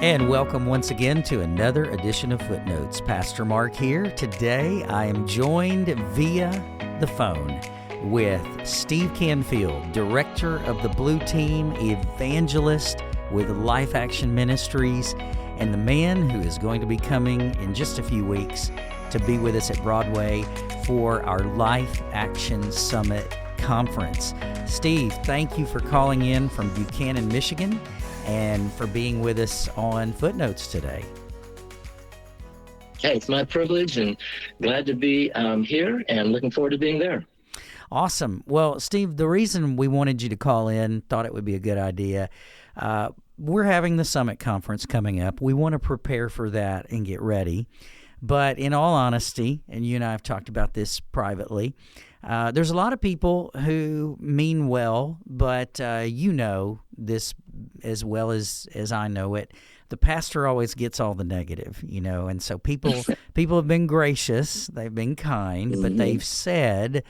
And welcome once again to another edition of Footnotes. Pastor Mark here. Today I am joined via the phone with Steve Canfield, Director of the Blue Team, evangelist with Life Action Ministries, and the man who is going to be coming in just a few weeks to be with us at Broadway for our Life Action Summit Conference. Steve, thank you for calling in from Buchanan, Michigan, and for being with us on Footnotes today. Hey, it's my privilege and glad to be here and looking forward to being there. Awesome. Well, Steve, the reason we wanted you to call in, thought it would be a good idea, we're having the Summit Conference coming up. We want to prepare for that and get ready. But in all honesty, and you and I have talked about this privately, there's a lot of people who mean well, but you know this as well as I know it. The pastor always gets all the negative, you know, and so people have been gracious, they've been kind, but they've said,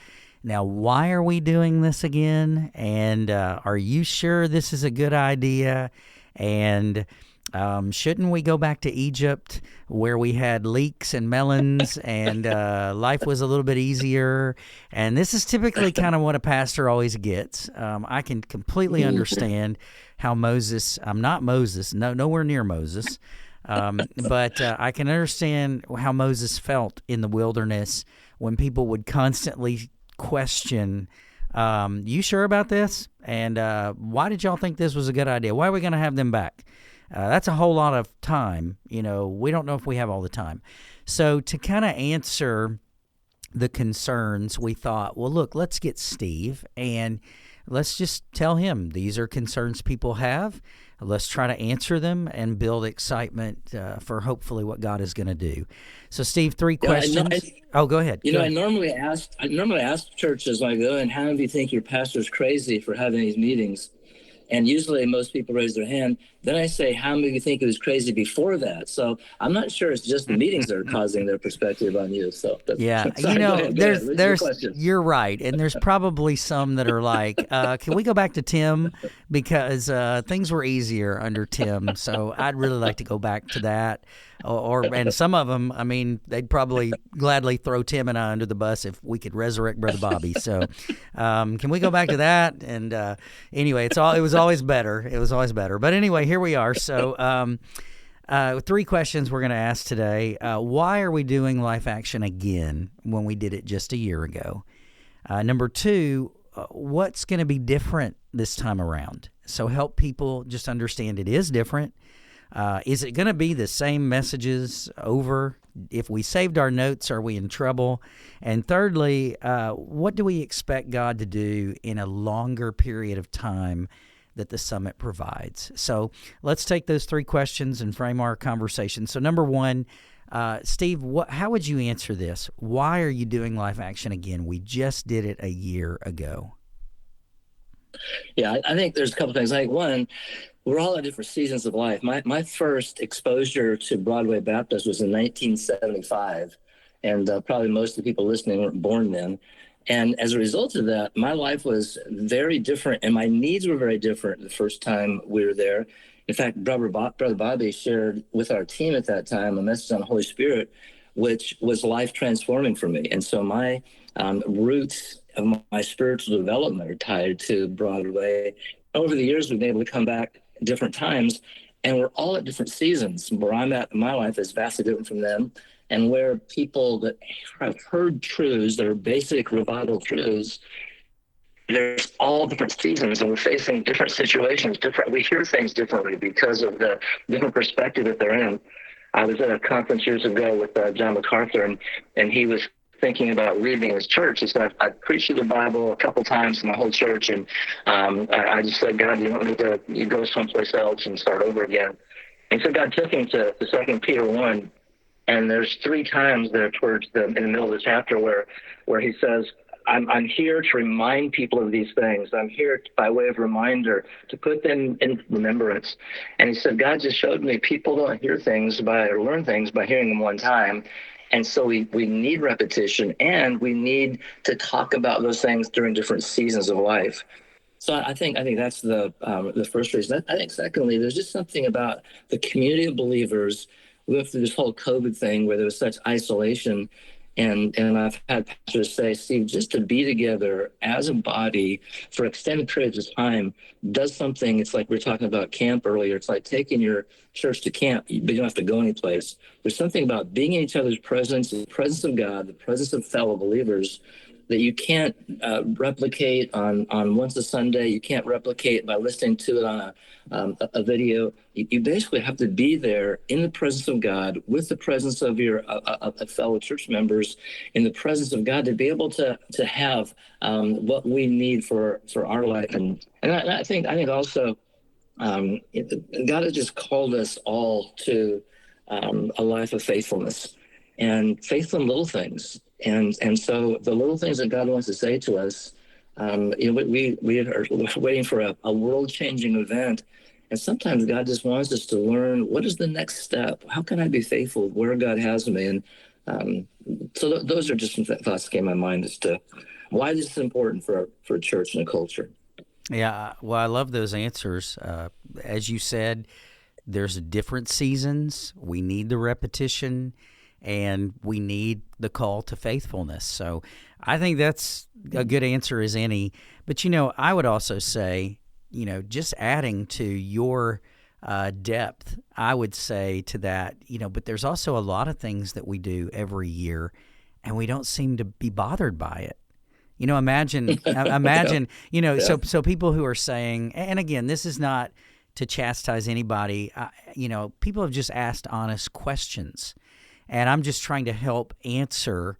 now why are we doing this again? And are you sure this is a good idea? And shouldn't we go back to Egypt where we had leeks and melons and life was a little bit easier? And this is typically kind of what a pastor always gets. I can completely understand how Moses, I'm not Moses, nowhere near Moses, but I can understand how Moses felt in the wilderness when people would constantly question, you sure about this? And why did y'all think this was a good idea? Why are we going to have them back? That's a whole lot of time. You know, we don't know if we have all the time. So to kind of answer the concerns, we thought, well, look, let's get Steve and let's just tell him these are concerns people have. Let's try to answer them and build excitement for hopefully what God is going to do. So, Steve, three questions. Go ahead. I normally ask churches when I go, and how many of you think your pastor's crazy for having these meetings? And usually most people raise their hand. Then I say, how many of you think it was crazy before that? So I'm not sure it's just the meetings that are causing their perspective on you. So yeah, sorry, you know, go ahead. You're right. And there's probably some that are like, can we go back to Tim? Because things were easier under Tim. So I'd really like to go back to that. And some of them, I mean, they'd probably gladly throw Tim and I under the bus if we could resurrect Brother Bobby. So can we go back to that? And anyway, it was always better. It was always better. But anyway, here we are. So three questions we're going to ask today. Why are we doing Life Action again when we did it just a year ago? Number two, what's going to be different this time around? So help people just understand it is different. Is it going to be the same messages over? If we saved our notes, are we in trouble? And thirdly, what do we expect God to do in a longer period of time that the summit provides? So let's take those three questions and frame our conversation. So number one, Steve, how would you answer this? Why are you doing Life Action again? We just did it a year ago. Yeah, I think there's a couple things. I think one, we're all at different seasons of life. My first exposure to Broadway Baptist was in 1975, and probably most of the people listening weren't born then. And as a result of that, my life was very different, and my needs were very different the first time we were there. In fact, Brother Bobby shared with our team at that time a message on the Holy Spirit, which was life-transforming for me. And so my roots of my spiritual development are tied to Broadway. Over the years, we've been able to come back different times, and we're all at different seasons. Where I'm at in my life is vastly different from them, and where people that have heard truths that are basic revival truths, there's all different seasons, and we're facing different situations. We hear things differently because of the different perspective that they're in. I was at a conference years ago with John MacArthur, and he was thinking about leaving his church. He said, I preached through the Bible a couple times in my whole church, and I just said, God, you don't need to you go someplace else and start over again. And so God took him to 2 Peter 1, and there's three times there in the middle of the chapter where he says, I'm here to remind people of these things. I'm here by way of reminder to put them in remembrance. And he said, God just showed me people don't learn things by hearing them one time. And so we need repetition, and we need to talk about those things during different seasons of life. So I think that's the first reason. I think secondly, there's just something about the community of believers. We went through this whole COVID thing where there was such isolation, and I've had pastors say, Steve, just to be together as a body for extended periods of time does something. It's like we were talking about camp earlier. It's like taking your church to camp, but you don't have to go anyplace. There's something about being in each other's presence, the presence of God, the presence of fellow believers that you can't replicate on once a Sunday. You can't replicate by listening to it on a video. You basically have to be there in the presence of God, with the presence of your fellow church members, in the presence of God, to be able to have what we need for our life. And I think also God has just called us all to a life of faithfulness, and faithful in little things. And so the little things that God wants to say to us, we are waiting for a world-changing event. And sometimes God just wants us to learn, what is the next step? How can I be faithful where God has me? And so those are just some thoughts that came to my mind as to why this is important for a church and a culture. Yeah, well, I love those answers. As you said, there's different seasons. We need the repetition, and we need the call to faithfulness. So I think that's a good answer as any. But, I would also say, just adding to your depth, I would say to that, but there's also a lot of things that we do every year, and we don't seem to be bothered by it. Imagine, Yeah. so people who are saying, and again, this is not to chastise anybody, people have just asked honest questions, and I'm just trying to help answer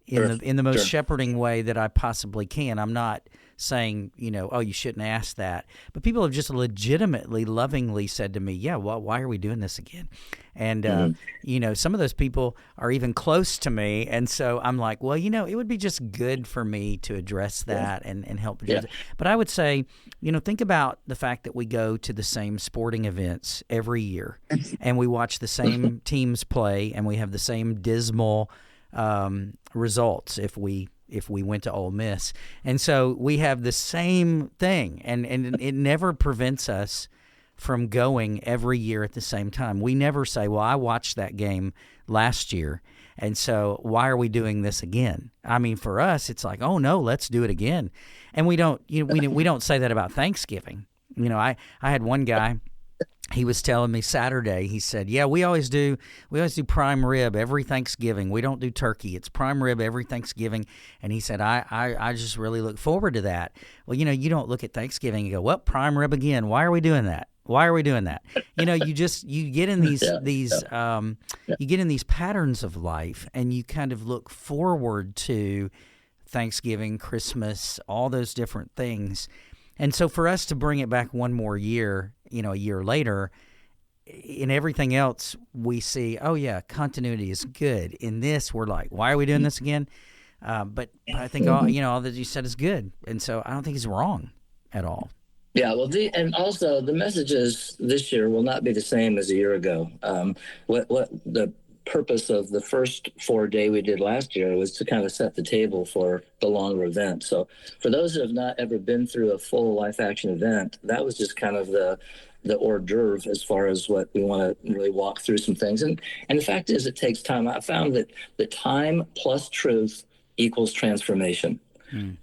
in the most shepherding way that I possibly can. I'm not saying, oh, you shouldn't ask that. But people have just legitimately, lovingly said to me, yeah, well, why are we doing this again? And, some of those people are even close to me. And so I'm like, well, it would be just good for me to address that and help. Yeah. But I would say, think about the fact that we go to the same sporting events every year, and we watch the same teams play, and we have the same dismal results if we went to Ole Miss. And so we have the same thing, and it never prevents us from going every year at the same time. We never say, well, I watched that game last year, and so why are we doing this again? I mean, for us, it's like, oh no, let's do it again. And we don't we don't say that about Thanksgiving. I had one guy, he was telling me Saturday, he said, yeah, we always do prime rib every Thanksgiving. We don't do turkey. It's prime rib every Thanksgiving. And he said, I just really look forward to that. Well, you don't look at Thanksgiving and go, well, prime rib again. Why are we doing that? Why are we doing that? You get in these you get in these patterns of life, and you kind of look forward to Thanksgiving, Christmas, all those different things. And so for us to bring it back one more year, a year later, in everything else we see, oh yeah, continuity is good. In this, we're like, why are we doing this again? But I think all that you said is good, and so I don't think it's wrong at all. Yeah, well, and also the messages this year will not be the same as a year ago. What the purpose of the first 4-day we did last year was to kind of set the table for the longer event. So for those who have not ever been through a full life action event, that was just kind of the hors d'oeuvre as far as what we want to really walk through some things. And the fact is, it takes time. I found that the time plus truth equals transformation.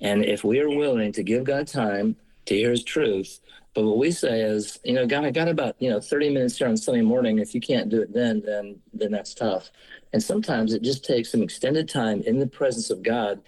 And if we are willing to give God time to hear his truth, but what we say is, God, I got about 30 minutes here on Sunday morning. If you can't do it then that's tough. And sometimes it just takes some extended time in the presence of God.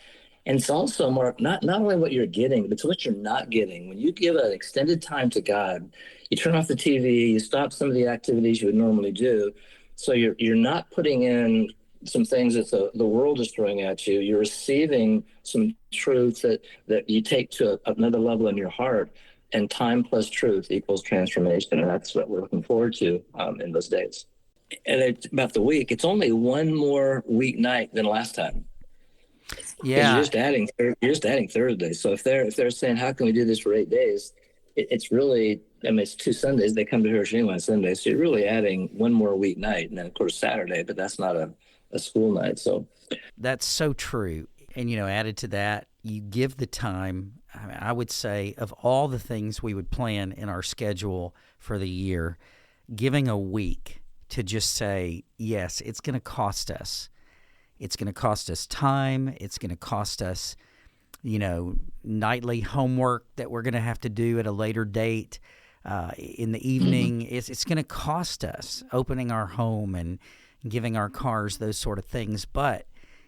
And it's also more not only what you're getting, but it's what you're not getting. When you give an extended time to God, you turn off the TV, you stop some of the activities you would normally do. So you're not putting in some things that the world is throwing at you. You're receiving some truth that you take to another level in your heart. And time plus truth equals transformation. And that's what we're looking forward to in those days. And it's about the week. It's only one more weeknight than last time. Yeah. You're just adding Thursday. So if they're saying, how can we do this for 8 days? It's really, it's 2 Sundays. They come to church anyway on Sunday. So you're really adding one more weeknight. And then, of course, Saturday, but that's not a school night. So that's so true. And, added to that, you give the time I mean, I would say of all the things we would plan in our schedule for the year, giving a week to just say, yes, it's going to cost us. It's going to cost us time. It's going to cost us, nightly homework that we're going to have to do at a later date in the evening. It's going to cost us opening our home and giving our cars, those sort of things. But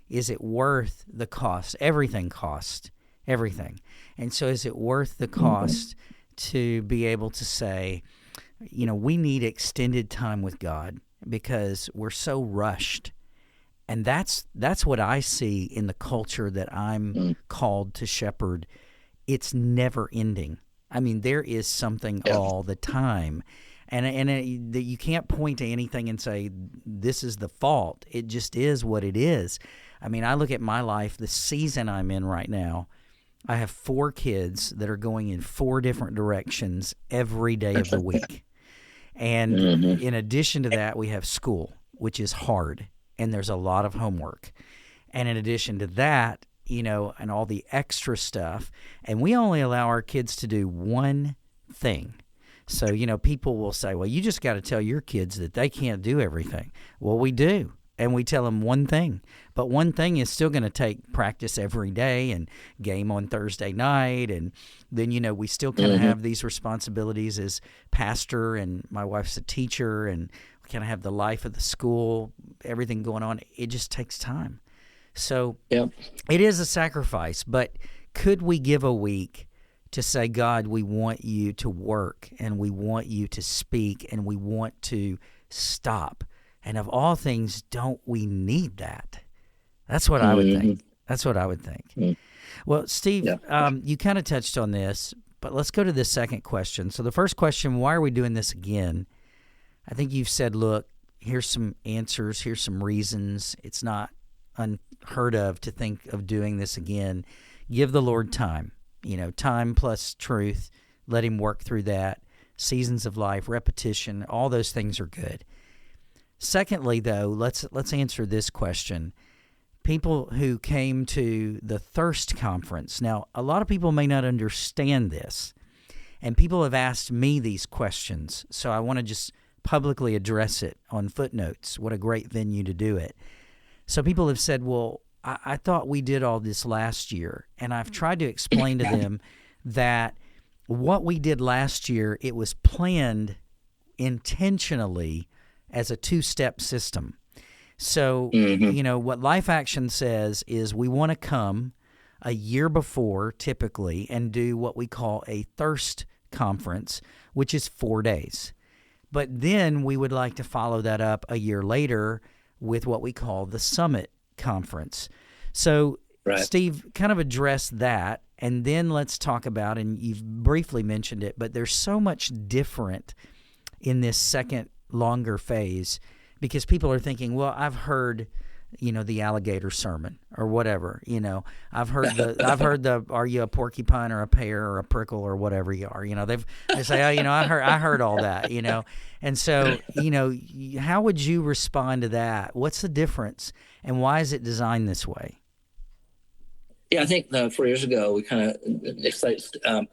is it worth the cost? Everything costs. Everything. And so is it worth the cost to be able to say, we need extended time with God because we're so rushed. And that's what I see in the culture that I'm called to shepherd. It's never ending. I mean, there is something all the time. And you can't point to anything and say, this is the fault. It just is what it is. I mean, I look at my life, the season I'm in right now, I have 4 kids that are going in 4 different directions every day of the week. And in addition to that, we have school, which is hard, and there's a lot of homework. And in addition to that, and all the extra stuff, and we only allow our kids to do one thing. So, people will say, well, you just got to tell your kids that they can't do everything. Well, we do. And we tell them one thing, but one thing is still going to take practice every day and game on Thursday night. And then, we still kind of have these responsibilities as pastor, and my wife's a teacher, and we kind of have the life of the school, everything going on. It just takes time. So it is a sacrifice, but could we give a week to say, God, we want you to work, and we want you to speak, and we want to stop. And of all things, don't we need that? That's what I would think. That's what I would think. Well, Steve, you kind of touched on this, but let's go to the second question. So the first question, why are we doing this again? I think you've said, look, here's some answers, here's some reasons. It's not unheard of to think of doing this again. Give the Lord time. Time plus truth. Let him work through that. Seasons of life, repetition, all those things are good. Secondly, though, let's answer this question. People who came to the Thirst Conference. Now, a lot of people may not understand this, and people have asked me these questions, so I want to just publicly address it on Footnotes. What a great venue to do it. So people have said, well, I thought we did all this last year, and I've tried to explain to them that what we did last year, it was planned intentionally as a 2-step system. So, what Life Action says is we want to come a year before, typically, and do what we call a Thirst Conference, which is 4 days. But then we would like to follow that up a year later with what we call the Summit Conference. So, Steve, kind of address that, and then let's talk about, and you've briefly mentioned it, but there's so much different in this second longer phase, because people are thinking, well, I've heard, the alligator sermon or whatever, I've heard the are you a porcupine or a pear or a prickle or whatever you are, they say, oh, I heard all that, and so, how would you respond to that? What's the difference, and why is it designed this way? Yeah, I think 4 years ago we kind of it's like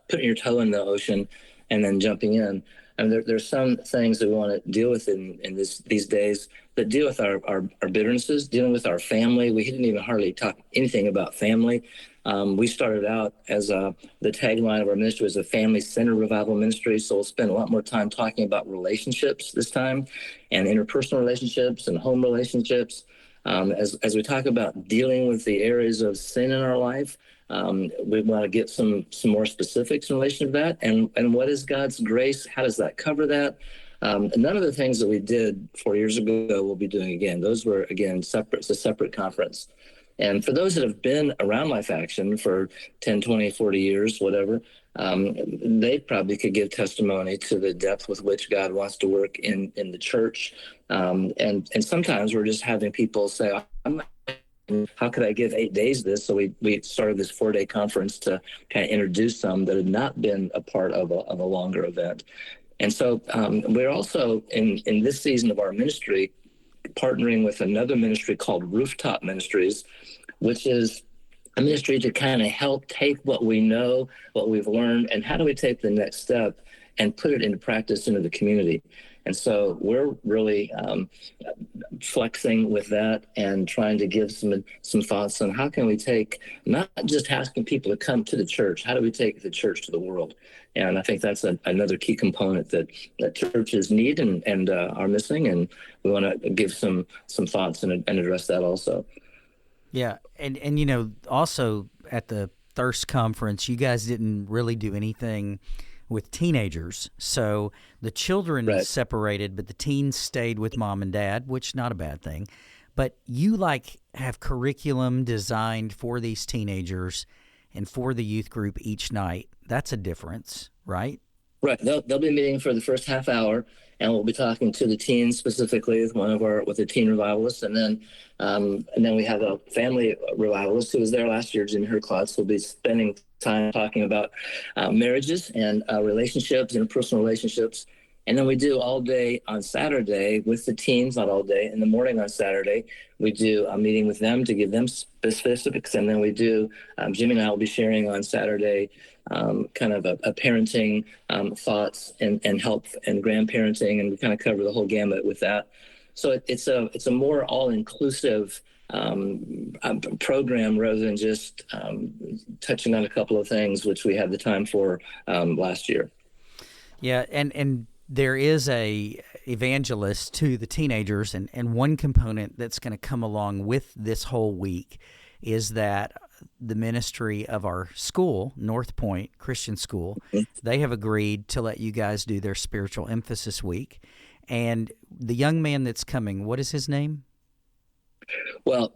putting your toe in the ocean and then jumping in. And there's some things that we want to deal with in these days that deal with our bitternesses, dealing with our family. We didn't even hardly talk anything about family. We started out as the tagline of our ministry was a family-centered revival ministry. So we'll spend a lot more time talking about relationships this time, and interpersonal relationships and home relationships. As we talk about dealing with the areas of sin in our life, we want to get some more specifics in relation to that. And what is God's grace? How does that cover that? None of the things that we did 4 years ago we'll be doing again. Those were, again, separate. It's a separate conference. And for those that have been around Life Action for 10, 20, 40 years, whatever, they probably could give testimony to the depth with which God wants to work in the church. And sometimes we're just having people say, how could I give 8 days this? So we started this 4-day conference to kind of introduce some that had not been a part of a longer event. And so we're also in this season of our ministry partnering with another ministry called Rooftop Ministries, which is a ministry to kind of help take what we know, what we've learned, and how do we take the next step and put it into practice into the community. And so we're really flexing with that and trying to give some thoughts on how can we take, not just asking people to come to the church, how do we take the church to the world? And I think that's another key component that churches need and are missing, and we want to give some thoughts and address that also. Yeah, and also at the Thirst Conference, you guys didn't really do anything with teenagers. So the children Right. separated, but the teens stayed with mom and dad, which not a bad thing. But you have curriculum designed for these teenagers and for the youth group each night. That's a difference, right? Right. They'll be meeting for the first half hour, and we'll be talking to the teens specifically with a teen revivalist, and then we have a family revivalist who was there last year, Jimmy Herklotz. We'll be spending time talking about marriages and relationships and personal relationships. And then we do all day on Saturday with the teens, not all day. In the morning on Saturday, we do a meeting with them to give them specifics. And then we do, Jimmy and I will be sharing on Saturday kind of a parenting thoughts and help and grandparenting. And we kind of cover the whole gamut with that. So it's a more all-inclusive program rather than just touching on a couple of things, which we had the time for last year. Yeah, and there is a evangelist to the teenagers, and one component that's going to come along with this whole week is that the ministry of our school, North Point Christian School, they have agreed to let you guys do their spiritual emphasis week. And the young man that's coming, what is his name? Well,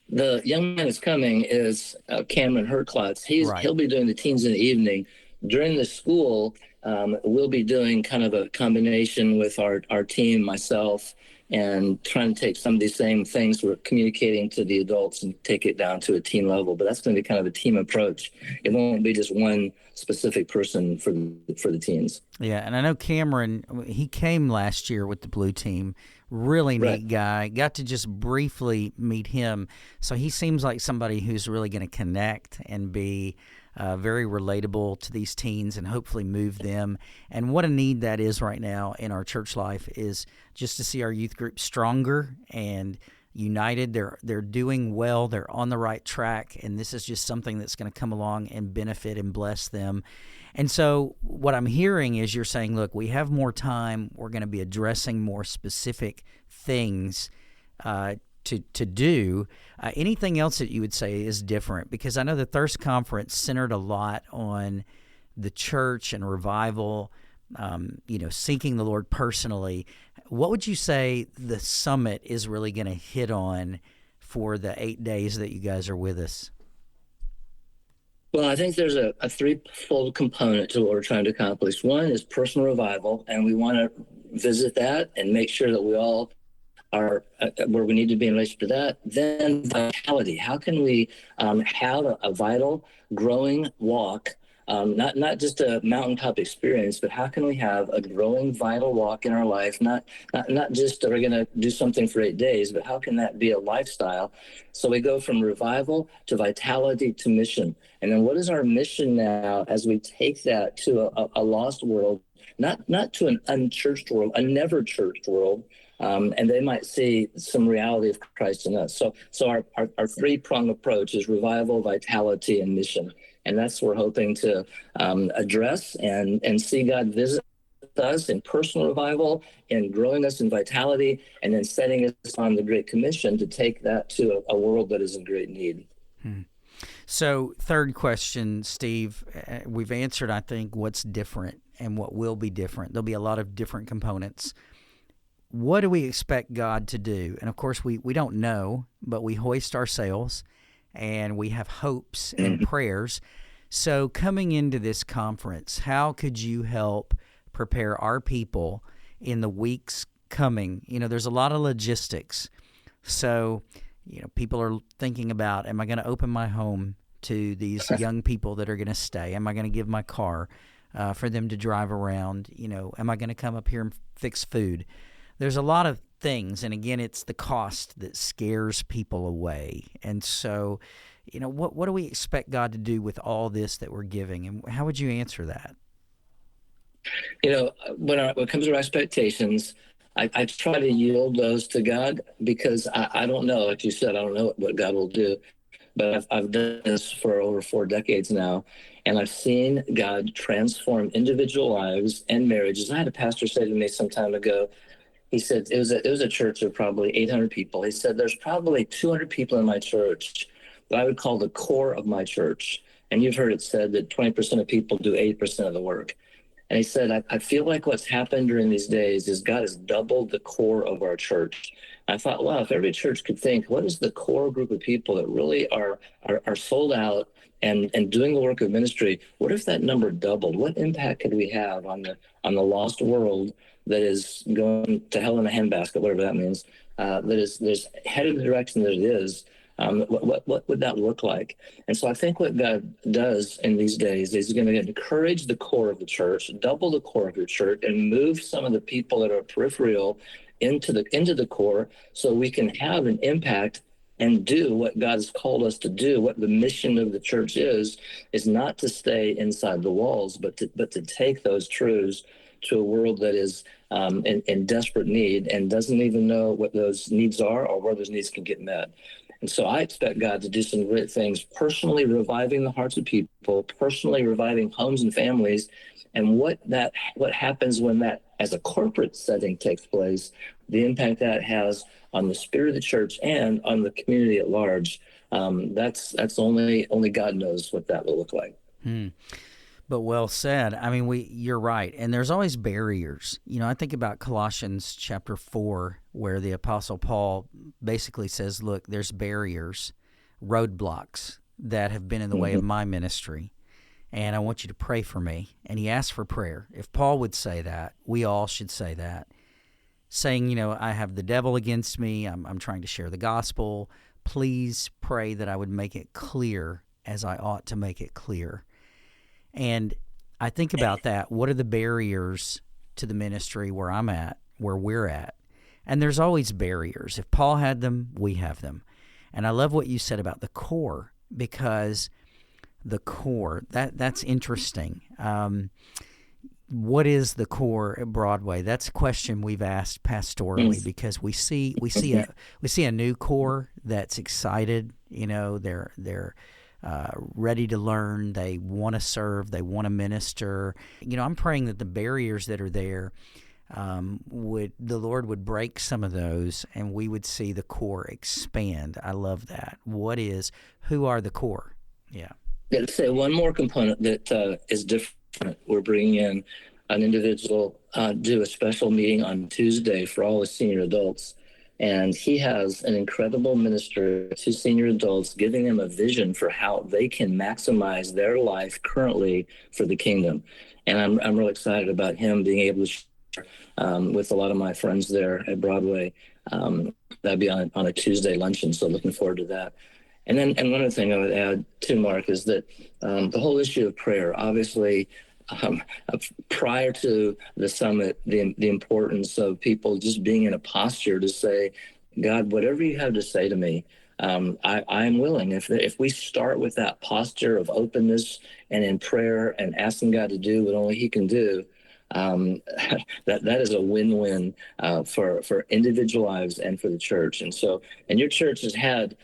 the young man that's coming is Cameron Herklotz. He'll be doing the teens in the evening. During the school, we'll be doing kind of a combination with our team, myself, and trying to take some of these same things we're communicating to the adults and take it down to a teen level. But that's going to be kind of a team approach. It won't be just one specific person for the teens. Yeah, and I know Cameron, he came last year with the Blue Team. Really neat guy. Got to just briefly meet him. So he seems like somebody who's really going to connect and be very relatable to these teens and hopefully move them. And what a need that is right now in our church life is just to see our youth group stronger and united. They're doing well. They're on the right track. And this is just something that's going to come along and benefit and bless them. And so what I'm hearing is you're saying, look, we have more time. We're going to be addressing more specific things to do. Anything else that you would say is different? Because I know the Thirst Conference centered a lot on the church and revival, seeking the Lord personally. What would you say the summit is really going to hit on for the 8 days that you guys are with us? Well, I think there's a threefold component to what we're trying to accomplish. One is personal revival, and we want to visit that and make sure that we all are where we need to be in relation to that. Then vitality. How can we have a vital, growing walk, not just a mountaintop experience, but how can we have a growing, vital walk in our life? Not just we're going to do something for 8 days, but how can that be a lifestyle? So we go from revival to vitality to mission. And then what is our mission now as we take that to a lost world, not to an unchurched world, a never churched world, and they might see some reality of Christ in us. So our three-pronged approach is revival, vitality, and mission. And that's what we're hoping to address and see God visit us in personal revival and growing us in vitality, and then setting us on the Great Commission to take that to a world that is in great need. So third question, Steve, we've answered, I think, what's different and what will be different. There'll be a lot of different components. What do we expect God to do? And, of course, we don't know, but we hoist our sails and we have hopes and prayers. So coming into this conference, how could you help prepare our people in the weeks coming? There's a lot of logistics. So, people are thinking about, am I going to open my home to these young people that are going to stay? Am I going to give my car for them to drive around? Am I going to come up here and fix food? There's a lot of things, and again, it's the cost that scares people away. And so, what do we expect God to do with all this that we're giving? And how would you answer that? When it comes to our expectations, I try to yield those to God because I don't know, like you said, I don't know what God will do. But I've done this for over 4 decades now, and I've seen God transform individual lives and marriages. I had a pastor say to me some time ago, he said, it was a church of probably 800 people. He said, there's probably 200 people in my church that I would call the core of my church. And you've heard it said that 20% of people do 80% of the work. And he said, I feel like what's happened during these days is God has doubled the core of our church. I thought, wow, if every church could think, what is the core group of people that really are sold out and doing the work of ministry? What if that number doubled? What impact could we have on the lost world that is going to hell in a handbasket, whatever that means, that is headed the direction that it is? What would that look like? And so I think what God does in these days is he's going to encourage the core of the church, double the core of your church, and move some of the people that are peripheral into the core so we can have an impact and do what God has called us to do. What the mission of the church is not to stay inside the walls, but to take those truths to a world that is in desperate need and doesn't even know what those needs are or where those needs can get met. And so I expect God to do some great things, personally reviving the hearts of people, personally reviving homes and families. And what happens when that, as a corporate setting, takes place, the impact that has on the spirit of the church and on the community at large, that's only God knows what that will look like. But well said. I mean, you're right. And there's always barriers. I think about Colossians chapter 4, where the Apostle Paul basically says, look, there's barriers, roadblocks that have been in the way of my ministry, and I want you to pray for me. And he asked for prayer. If Paul would say that, we all should say that, saying, I have the devil against me. I'm trying to share the gospel. Please pray that I would make it clear as I ought to make it clear. And I think about that. What are the barriers to the ministry where I'm at, where we're at? And there's always barriers. If Paul had them, we have them. And I love what you said about the core, because the core, that's interesting. What is the core at Broadway? That's a question we've asked pastorally, because we see a new core that's excited. They're ready to learn. They want to serve. They want to minister. I'm praying that the barriers that are there, the Lord would break some of those, and we would see the core expand. I love that. Who are the core? Yeah. Let's say one more component that is different. We're bringing in an individual, do a special meeting on Tuesday for all the senior adults. And he has an incredible ministry to senior adults, giving them a vision for how they can maximize their life currently for the kingdom. And I'm really excited about him being able to share with a lot of my friends there at Broadway. That'd be on a Tuesday luncheon, so looking forward to that. And one other thing I would add too, Mark, is that the whole issue of prayer, obviously, prior to the summit, the importance of people just being in a posture to say, God, whatever you have to say to me, I am willing. If we start with that posture of openness and in prayer and asking God to do what only he can do, that is a win-win for individual lives and for the church. And your church has had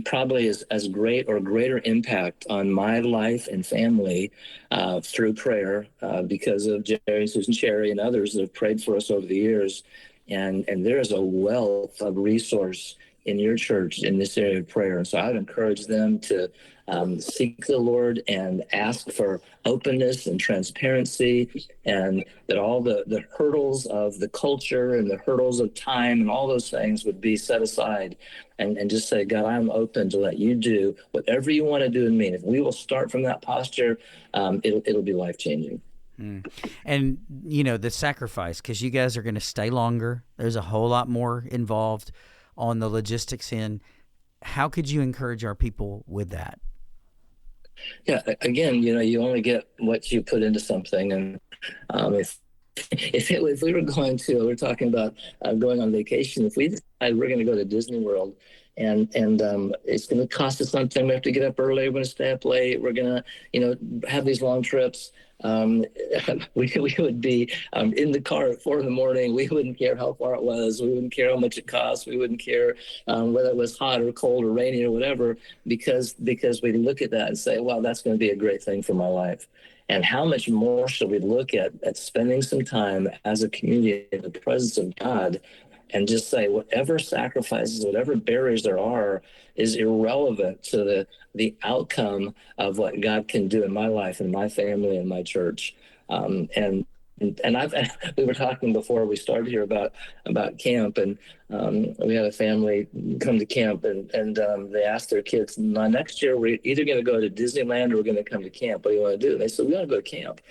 probably as great or greater impact on my life and family through prayer because of Jerry and Susan Cherry and others that have prayed for us over the years. And there is a wealth of resource in your church in this area of prayer. And so I would encourage them to seek the Lord and ask for openness and transparency, and that all the hurdles of the culture and the hurdles of time and all those things would be set aside, and just say, God, I'm open to let you do whatever you want to do in me. And if we will start from that posture, it'll be life-changing. And, the sacrifice, because you guys are going to stay longer. There's a whole lot more involved on the logistics end. How could you encourage our people with that? Yeah, again, you only get what you put into something. And if we were going to, we're talking about going on vacation, if we decide we're going to go to Disney World and it's going to cost us something. We have to get up early. We're going to stay up late. We're going to, have these long trips. We would be in the car at 4 a.m. We wouldn't care how far it was. We wouldn't care how much it cost. We wouldn't care whether it was hot or cold or rainy or whatever, because we look at that and say, well, that's going to be a great thing for my life. And how much more should we look at spending some time as a community in the presence of God, and just say whatever sacrifices, whatever barriers there are, is irrelevant to the outcome of what God can do in my life and my family and my church. We were talking before we started here about camp, and we had a family come to camp, and they asked their kids, next year we're either going to go to Disneyland or we're going to come to camp. What do you want to do? And they said, we want to go to camp.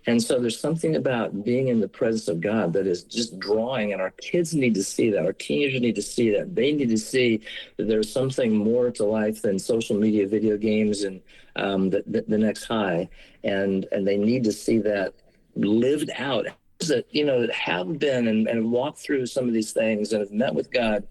And so there's something about being in the presence of God that is just drawing, and our kids need to see that. Our teenagers need to see that. They need to see that there's something more to life than social media, video games, and the next high. And they need to see that lived out. That have been and walked through some of these things and have met with God,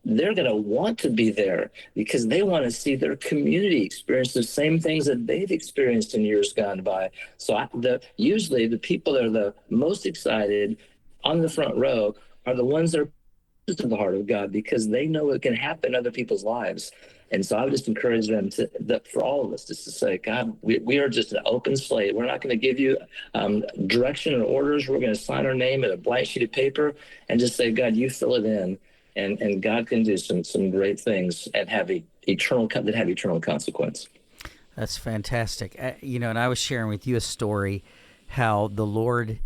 they're going to want to be there because they want to see their community experience the same things that they've experienced in years gone by. So usually the people that are the most excited on the front row are the ones that are close to the heart of God, because they know what can happen in other people's lives. And so I would just encourage them for all of us, just to say, God, we are just an open slate. We're not going to give you direction or orders. We're going to sign our name at a blank sheet of paper and just say, God, you fill it in. And God can do some great things and have eternal consequence. That's fantastic. And I was sharing with you a story how the Lord,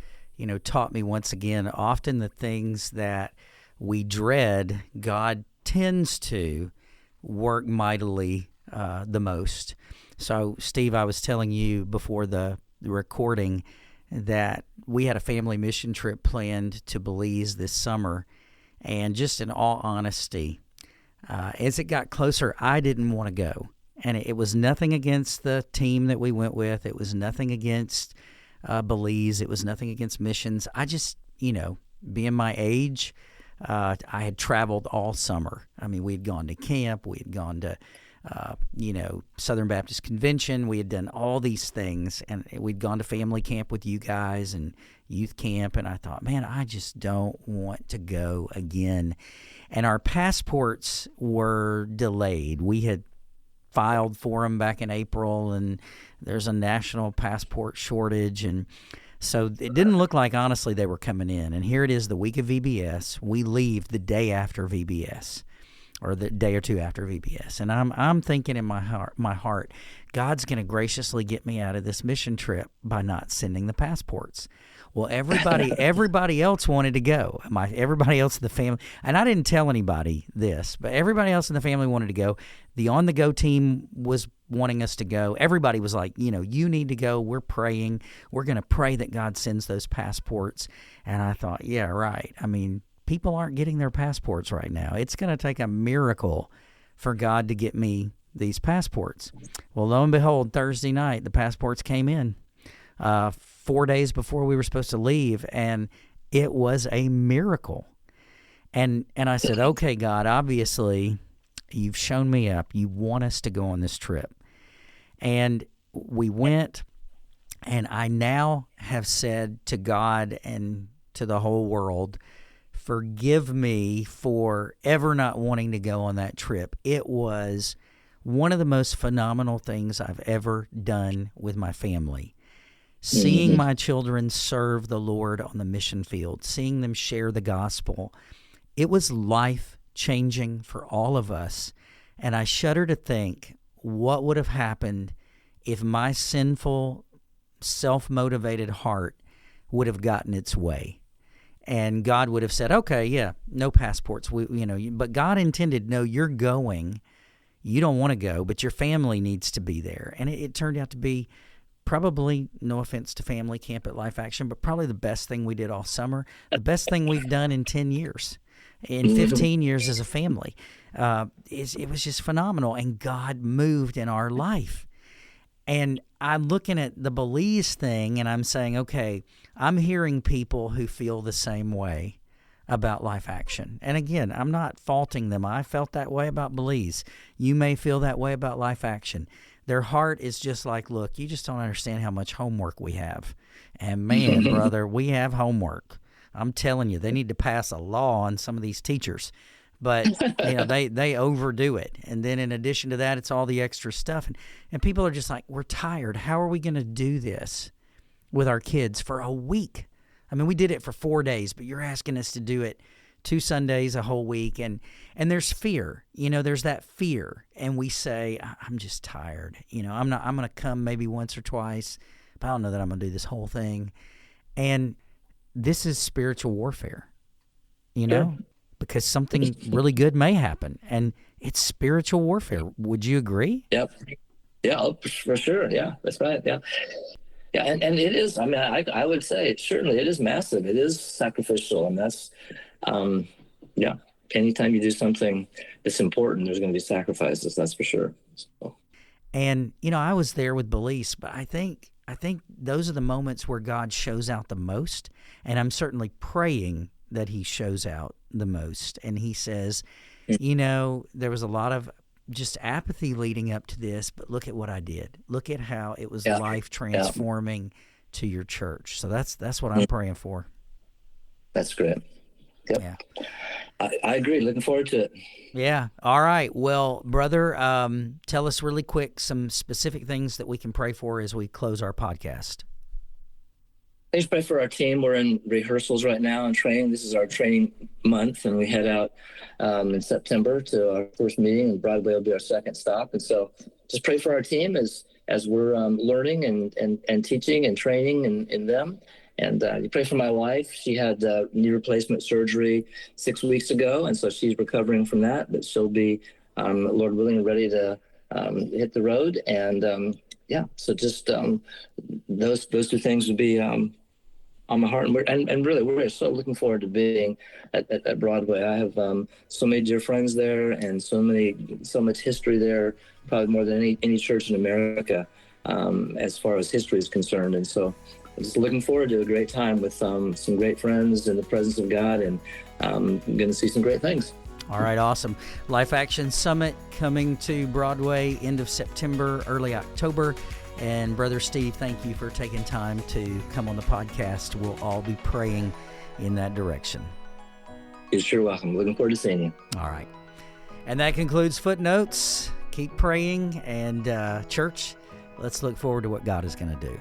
taught me once again, often the things that we dread, God tends to work mightily the most. So, Steve, I was telling you before the recording that we had a family mission trip planned to Belize this summer. And just in all honesty, as it got closer, I didn't want to go. And it was nothing against the team that we went with. It was nothing against Belize. It was nothing against missions. I just, being my age, I had traveled all summer. I mean, we had gone to camp. We had gone to, Southern Baptist Convention. We had done all these things. And we'd gone to family camp with you guys and youth camp. And I thought, man, I just don't want to go again. And our passports were delayed. We had filed for them back in April, and there's a national passport shortage. And so it didn't look like, honestly, they were coming in. And here it is, the week of VBS. We leave the day after VBS, or the day or two after VBS. And I'm thinking in my heart, God's going to graciously get me out of this mission trip by not sending the passports. Well, everybody else wanted to go. Everybody else in the family, and I didn't tell anybody this, but everybody else in the family wanted to go. The on-the-go team was wanting us to go. Everybody was like, you need to go. We're praying. We're going to pray that God sends those passports. And I thought, yeah, right. I mean, people aren't getting their passports right now. It's going to take a miracle for God to get me these passports. Well, lo and behold, Thursday night, the passports came in 4 days before we were supposed to leave, and it was a miracle. And I said, okay, God, obviously you've shown me up. You want us to go on this trip. And we went, and I now have said to God and to the whole world, forgive me for ever not wanting to go on that trip. It was one of the most phenomenal things I've ever done with my family. Seeing my children serve the Lord on the mission field, seeing them share the gospel, it was life-changing for all of us. And I shudder to think what would have happened if my sinful, self-motivated heart would have gotten its way. And God would have said, okay, yeah, no passports. But God intended, no, you're going. You don't want to go, but your family needs to be there. And it turned out to be probably, no offense to family camp at Life Action, but probably the best thing we did all summer, the best thing we've done in 10 years, in 15 years as a family. It was just phenomenal, and God moved in our life. And I'm looking at the Belize thing, and I'm saying, okay, I'm hearing people who feel the same way about Life Action. And again, I'm not faulting them. I felt that way about Belize. You may feel that way about Life Action. Their heart is just like, look, you just don't understand how much homework we have. And man, brother, we have homework. I'm telling you, they need to pass a law on some of these teachers. But they overdo it. And then in addition to that, it's all the extra stuff. And people are just like, we're tired. How are we going to do this with our kids for a week? I mean, we did it for 4 days, but you're asking us to do it 2 Sundays, a whole week. And there's fear. There's that fear. And we say, I'm just tired. I'm going to come maybe once or twice, but I don't know that I'm going to do this whole thing. And this is spiritual warfare, Sure. because something really good may happen. And it's spiritual warfare. Would you agree? Yep. Yeah, for sure. Yeah, that's right. Yeah. Yeah, and it is. I mean, I would say certainly it is massive. It is sacrificial, and that's, yeah. Anytime you do something that's important, there's going to be sacrifices. That's for sure. So. And I was there with Belize, but I think those are the moments where God shows out the most, and I'm certainly praying that He shows out the most. And He says, there was a lot of just apathy leading up to this, but look at what I did. Look at how it was life transforming to your church. So that's what I'm praying for. That's great. Yep. Yeah. I agree. Looking forward to it. Yeah. All right. Well, brother, tell us really quick some specific things that we can pray for as we close our podcast. Please pray for our team. We're in rehearsals right now and training. This is our training month, and we head out in September to our first meeting, and Broadway will be our second stop. And so just pray for our team as we're learning and teaching and training in them. And you pray for my wife. She had knee replacement surgery 6 weeks ago, and so she's recovering from that. But she'll be, Lord willing, ready to hit the road. And so just those 2 things would be on my heart, and really we're so looking forward to being at Broadway. I have so many dear friends there, and so much history there, probably more than any church in America as far as history is concerned. And so I'm just looking forward to a great time with some great friends in the presence of God, and I'm going to see some great things. All right, awesome. Life Action Summit coming to Broadway end of September, early October. And Brother Steve, thank you for taking time to come on the podcast. We'll all be praying in that direction. You're sure welcome. Looking forward to seeing you. All right. And that concludes Footnotes. Keep praying. And church, let's look forward to what God is going to do.